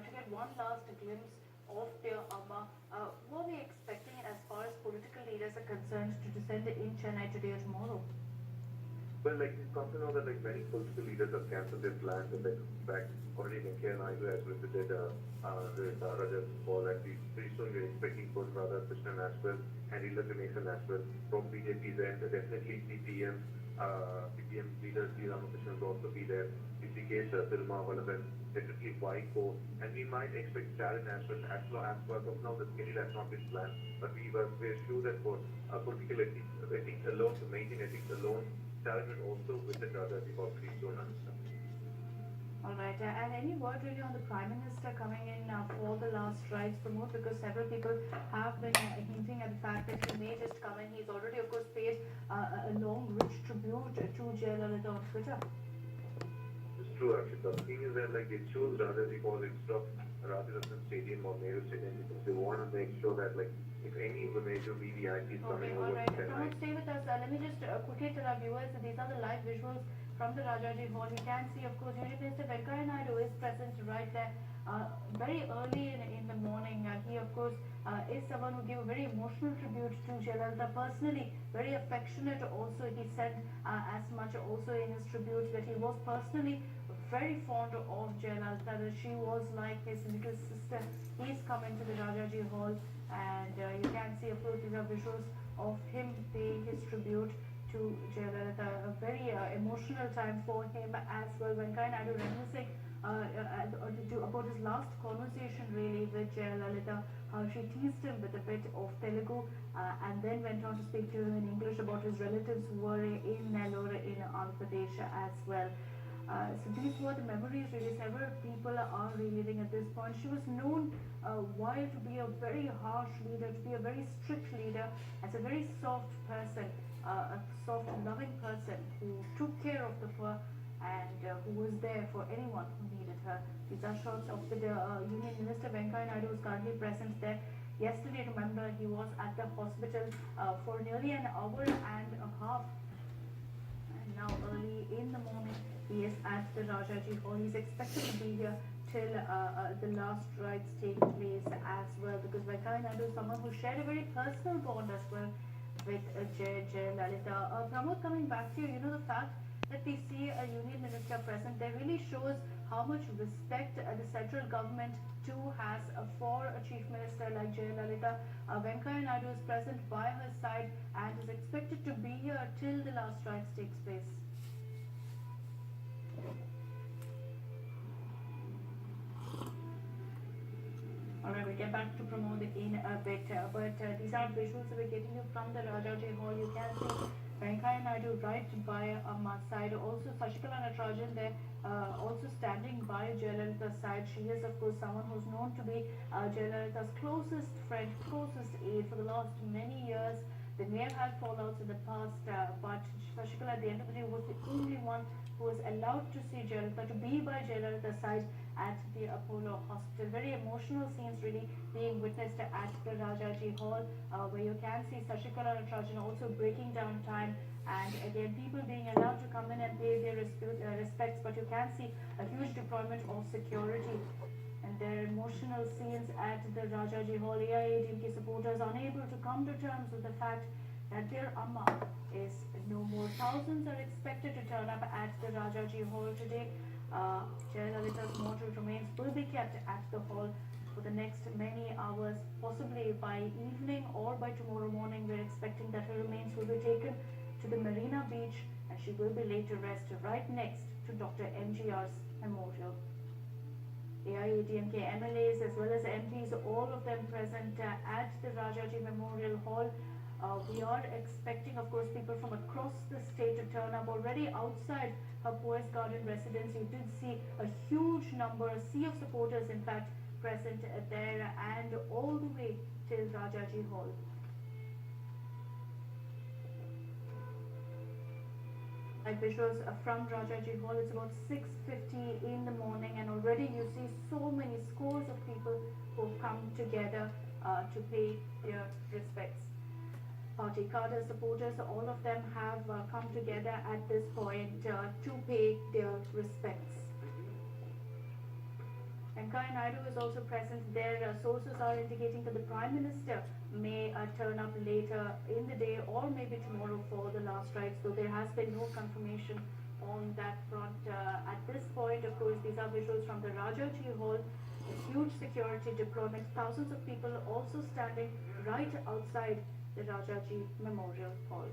to get one last glimpse of their Amma. What are we expecting as far as political leaders are concerned to descend in Chennai today or tomorrow? Well, like we've come to know that like many political leaders have cancelled their plans, and like in fact already Venkaiah Naidu has visited this Rajat Hall, and we pretty soon we're expecting Pon Radhakrishnan as well, and Ila Ganesan as well from BJP's end. Definitely CPM leader Sri Ramakrishnan will also be there. Rishikesh Silma Vallabhan, definitely Vaiko, and we might expect Stalin as well. As far as of now, the schedule has not been planned, but we're sure that for political ethics alone, to maintain ethics alone, Stalin will also visit Rajaji for pretty soon. All right, and any word really on the Prime Minister coming in for the last rites promote, because several people have been hinting at the fact that he may just come in. He's already, of course, paid a long, rich tribute to Jayalalitha on Twitter. It's true, actually. The thing is that like they choose Rajaji Hall instead of Rajaratnam Stadium or Nehru Stadium because they want to make sure that like if any of the major VVIPs coming All over right. to Chennai. Pramod, stay with us. Let me just quickly tell our viewers that these are the live visuals from the Rajaji Hall. You can see, of course, Union Minister Venkaiah Naidu is present right there. Very early in the morning, he of course is someone who gave a very emotional tribute to Jayalalitha personally, very affectionate also. He said as much also in his tribute that he was personally very fond of Jayalalitha, that she was like his little sister. He's come into the Rajaji Hall, and you can see, of course, these are visuals of him paying his tribute to Jayalalitha. A very emotional time for him as well. Venkaiah Naidu reminiscing about his last conversation really with Jayalalitha. She teased him with a bit of Telugu and then went on to speak to him in English about his relatives who were in Nellore in Andhra Pradesh as well. So these were the memories really several people are reliving at this point. She was known while to be a very harsh leader, to be a very strict leader, as a very soft person, a soft loving person who took care of the poor and who was there for anyone who needed her. These are shots of the Union Minister Venkaiah Naidu, who is currently present there. Yesterday, remember, he was at the hospital for nearly an hour and a half, and now early in the morning he is at the Rajaji Hall. He's expected to be here till the last rites take place as well, because Venkaiah Naidu is someone who shared a very personal bond as well with Jayalalitha. Pramod, coming back to you, you know, the fact that we see a union minister present, that really shows how much respect the central government too has for a chief minister like Jayalalitha. Venkaiah Naidu is present by her side and is expected to be here till the last rites takes place. Alright, we'll get back to Pramod in a bit, but these are visuals that we're getting you from the Rajaji Hall. You can see Venkaiah Naidu right by Amma's side. Also Sashikala Natarajan there, also standing by Jayalalitha's side. She is, of course, someone who's known to be Jayalalitha's closest friend, closest aide for the last many years. They may have had fallouts in the past, but Sashikala at the end of the day was the only one who was allowed to see Jayalalitha, to be by Jayalalitha's side at the Apollo Hospital. Very emotional scenes really being witnessed at the Rajaji Hall, where you can see Sashikala Natarajan also breaking down time, and again people being allowed to come in and pay their respects, but you can see a huge deployment of security. And their emotional scenes at the Rajaji Hall. AIADMK supporters unable to come to terms with the fact that their Amma is no more. Thousands are expected to turn up at the Rajaji Hall today. Jayalalitha's mortal remains will be kept at the hall for the next many hours, possibly by evening or by tomorrow morning. We're expecting that her remains will be taken to the Marina Beach, and she will be laid to rest right next to Dr. MGR's memorial. AIADMK MLAs as well as MPs, all of them present at the Rajaji Memorial Hall. We are expecting, of course, people from across the state to turn up. Already outside her Poise Garden residence, you did see a huge number, a sea of supporters, in fact, present there, and all the way till Rajaji Hall. Visuals from Rajaji Hall. It's about 6:50 in the morning, and already you see so many scores of people who have come together to pay their respects. Party cadre supporters, all of them have come together at this point to pay their respects. And Venkaiah Naidu is also present there. Sources are indicating that the Prime Minister may turn up later in the day or maybe tomorrow for the last rites, though there has been no confirmation on that front. At this point, of course, these are visuals from the Rajaji Hall. A huge security deployment, thousands of people also standing right outside the Rajaji Memorial Hall.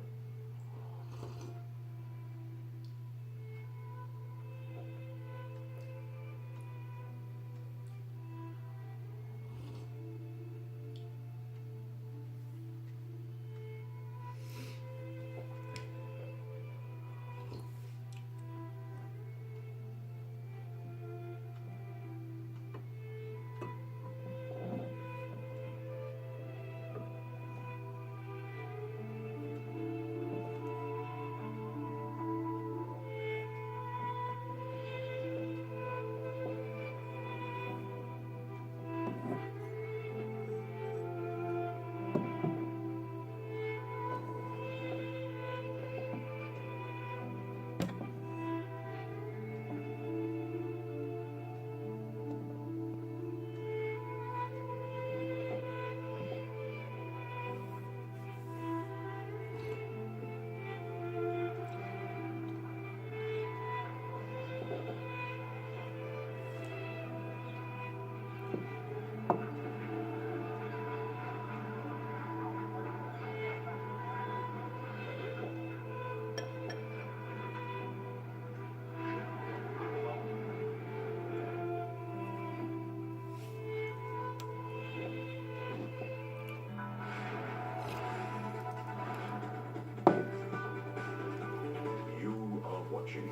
You are watching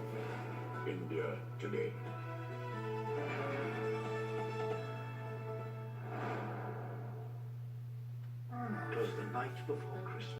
India Today. It was the night before Christmas.